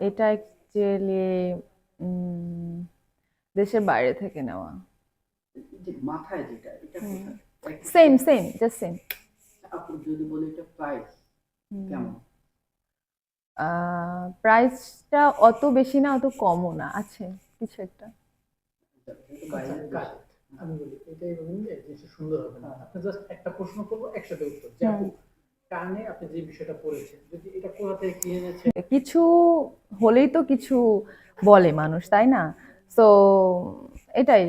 এটা অ্যাকচুয়ালি দেশের বাইরে থেকে নেওয়া। যে মাথায় যেটা এটা কোথায় একটু সেম সেম জাস্ট সেম। আপনি যদি বলে এটা প্রাইস কেমন? প্রাইসটা অত বেশি না, অত কমও না, আছে কিছু একটা। এটা তো আচ্ছা, বাইরের দেশে। কারেক্ট। আমি বলি এটাই বলুন যে জিনিসটা সুন্দর হবে না। আপনি জাস্ট একটা প্রশ্ন করবো, একসাথে উত্তর। যে হুম। আপু, কানে আপনি যে বিষয়টা পড়েছেন, যদি এটা কোথা থেকে কিনে এনেছেন? কিছু হলেই তো কিছু বলে মানুষ, তাই না? তো এটাই,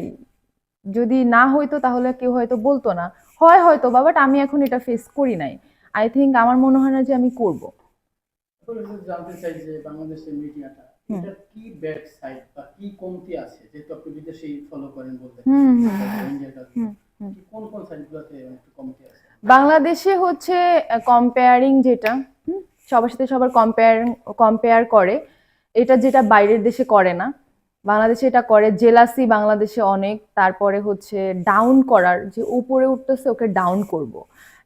যদি না হইতো তাহলে কেউ হয়তো বলতো না। হয় হয়তো বা, বাট আমি এখন এটা ফেস করি নাই। আই থিঙ্ক, আমার মনে হয় না যে আমি করব। আসলে যদি জানতে চাই যে বাংলাদেশের মিডিয়াটা, হুম এটার কি ব্যাড সাইড বা কি কমতি আছে, যেহেতু আপনি বিদেশেই ফলো করেন বললেন, হুম হুম হুম ইন্ডিয়ার কাজগুলো, হুম হুম। কি কোন কোন সাইডগুলোতে একটু কমতি আছে? বাংলাদেশে হচ্ছে কম্পেয়ারিং যেটা, সবার সাথে সবার কম্পেয়ার করে, এটা যেটা বাইরের দেশে করে না, বাংলাদেশে এটা করে। জেলাসি বাংলাদেশে অনেক। তারপরে হচ্ছে ডাউন করার, যে উপরে উঠতেছে ওকে ডাউন করব,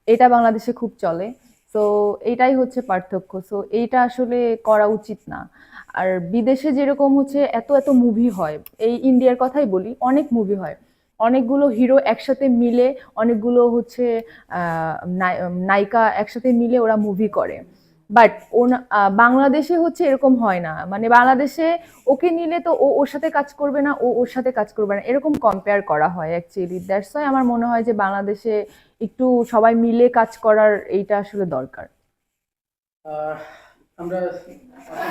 এটা বাংলাদেশে খুব চলে। সো এইটাই হচ্ছে পার্থক্য। সো এইটা আসলে করা উচিত না। আর বিদেশে যেরকম হচ্ছে এত এত মুভি হয়, এই ইন্ডিয়ার কথাই বলি, অনেক মুভি হয়, অনেকগুলো হিরো একসাথে মিলে, অনেকগুলো হচ্ছে নায়িকা একসাথে মিলে ওরা মুভি করে। বাট বাংলাদেশে হচ্ছে এরকম হয় না। মানে বাংলাদেশে ওকে নিলে তো ও ওর সাথে কাজ করবে না, ও ওর সাথে কাজ করবে না, এরকম কম্পেয়ার করা হয় অ্যাকচুয়ালি। দ্যাটস ওয়াই আমার মনে হয় যে বাংলাদেশে একটু সবাই মিলে কাজ করার এইটা আসলে দরকার। আহ, আমরা আপনি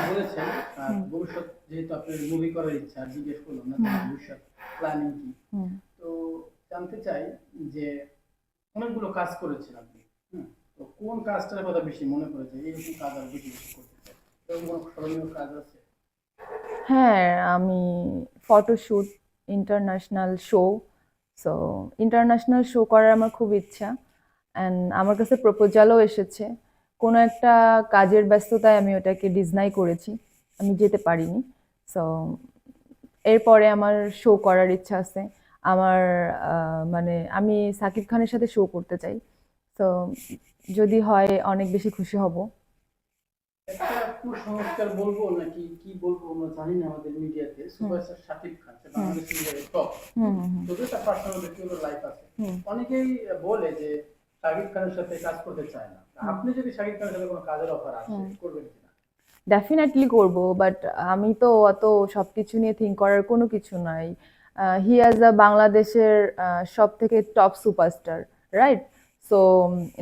বলেছেন হুম ভবিষ্যৎ, যেহেতু আপনার মুভি করার ইচ্ছা, আর জিজ্ঞেস করলাম না হুম যে ভবিষ্যৎ প্ল্যানিং কি। হুম। তো জানতে চাই যে অনেকগুলো কাজ করেছেন আপনি, তো কোন কাজটার কথা বেশি মনে পড়ে যে এইরকম কাজ আর বেশি বেশি করতে চাই? এরকম কোনো স্মরণীয় কাজ আছে? হ্যাঁ, আমি photoshoot, international show, so international show করার আমার খুব ইচ্ছা। অ্যান্ড আমার কাছে প্রপোজালও এসেছে। কোনো একটা কাজের ব্যস্ততায় আমি ওটাকে ডিসনাই করেছি, আমি যেতে পারিনি। সো এরপরে আমার শো করার ইচ্ছা আছে। আমার মানে আমি সাকিব খানের সাথে শো করতে চাই। তো যদি হয় অনেক বেশি খুশি হব। একটা কুসংস্কার বলবো নাকি কি বলবো আমরা জানি না, আমাদের মিডিয়াতে হুম সুপারস্টার শাকিব খান যে হুম বাংলাদেশ মিডিয়ার টপ, হুম হুম যদিও তার পার্সোনাল ব্যক্তিগত লাইফ আছে, হুম অনেকেই বলে যে শাকিব খানের সাথে কাজ করতে চায় না। হুম আপনি যদি শাকিব খানের সাথে কোনো কাজের অফার আসে, হুম। করবেন কিনা? ডেফিনেটলি করব, বাট আমি তো অত সবকিছু নিয়ে থিঙ্ক করার কোনো কিছু নাই। হি অ্যাজ আ বাংলাদেশের সব থেকে top superstar, right? So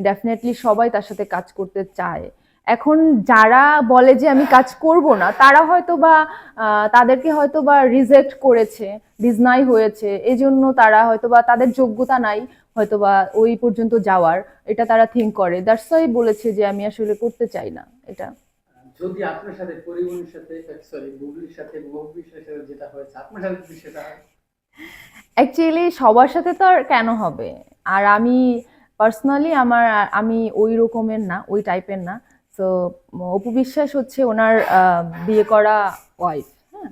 definitely সবাই তার সাথে কাজ করতে চায়। এখন যারা বলে যে আমি কাজ করব না, তারা হয়তো বা তাদেরকে হয়তো বা রিজেক্ট করেছে, ডিসনাই হয়েছে, এজন্য তারা হয়তো বা তাদের যোগ্যতা নাই হয়তো বা ওই পর্যন্ত যাওয়ার, এটা তারা থিঙ্ক করে। দ্যাটস ওয়াই বলেছে যে আমি আসলে করতে চাই না এটা। যদি আপনার সাথে পরিমণির সাথে, সরি বুবলির সাথে, বুবলির সাথে যেটা হয়েছে আপনার সাথে যদি সেটা হয়? অ্যাকচুয়ালি সবার সাথে তো আর কেন হবে। আর আমি পার্সোনালি আমি ওই রকমের না, ওই টাইপের না। সো অপু বিশ্বাস হচ্ছে ওনার বিয়ে করা ওয়াইফ, হ্যাঁ।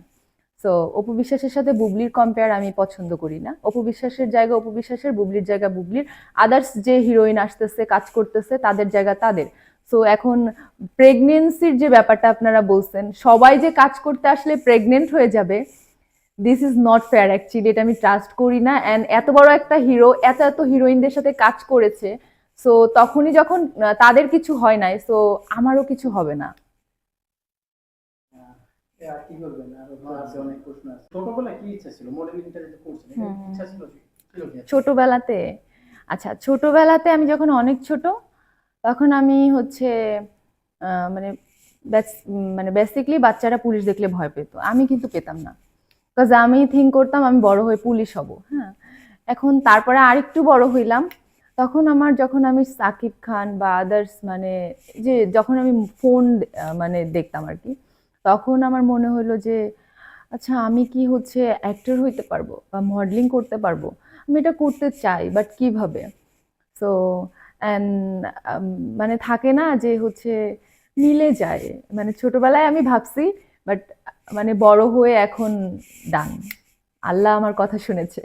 সো অপু বিশ্বাসের সাথে বুবলির কম্পেয়ার আমি পছন্দ করি না। অপু বিশ্বাসের জায়গা অপু বিশ্বাসের, বুবলির জায়গা বুবলির। আদার্স যে হিরোইন আসতেছে কাজ করতেছে তাদের জায়গা তাদের। সো এখন প্রেগনেন্সির যে ব্যাপারটা আপনারা বলছেন, সবাই যে কাজ করতে আসলে প্রেগনেন্ট হয়ে যাবে, this is not fair actually. এটা আমি ট্রাস্ট করি না। অ্যান্ড এত বড় একটা হিরো এত এত হিরোইনদের সাথে কাজ করেছে, সো তখনই যখন তাদের কিছু হয় নাই, সো আমারও কিছু হবে না। আর কি করবেন, আরো তো আছে অনেক প্রশ্ন আছে। ছোটবেলায় কি ইচ্ছা ছিল? মডেলিংটা যেটা করছেন, এটা ইচ্ছা ছিল ছিল কি আপনার? ছোটবেলাতে, আচ্ছা ছোটবেলাতে আমি যখন অনেক ছোট, তখন আমি হচ্ছে মানে মানে বেসিকলি বাচ্চারা পুলিশ দেখলে ভয় পেত, আমি কিন্তু পেতাম না। বিকজ আমি থিঙ্ক করতাম আমি বড় হয়ে পুলিশ হব, হ্যাঁ। এখন তারপরে আরেকটু বড় হইলাম, তখন যখন আমি সাকিব খান বা আদার্স, মানে যে যখন আমি ফোন মানে দেখতাম আর কি, তখন আমার মনে হলো যে আচ্ছা আমি কি হচ্ছে অ্যাক্টর হইতে পারবো বা মডেলিং করতে পারবো। আমি এটা করতে চাই, বাট কিভাবে? সো অ্যান্ড মানে থাকে না যে হচ্ছে মিলে যায়। মানে ছোটবেলায় আমি ভাবছি, বাট মানে বড় হয়ে এখন ডান, আল্লাহ আমার কথা শুনেছে।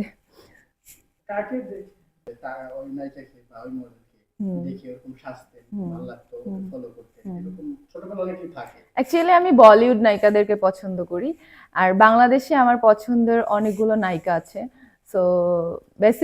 কাকে দেখে তার ওই নায়িকাকে বা ওই মডেলকে হুম দেখে ওরকম সাজতেন, হুম ভালো লাগতো, হুম ফলো করতেন, হুম এরকম ছোটবেলায় পছন্দের অনেকেই থাকে। অ্যাকচুয়ালি আমি বলিউড নায়িকাদেরকে পছন্দ করি, আর বাংলাদেশে আমার পছন্দের অনেকগুলো নায়িকা আছে। So basic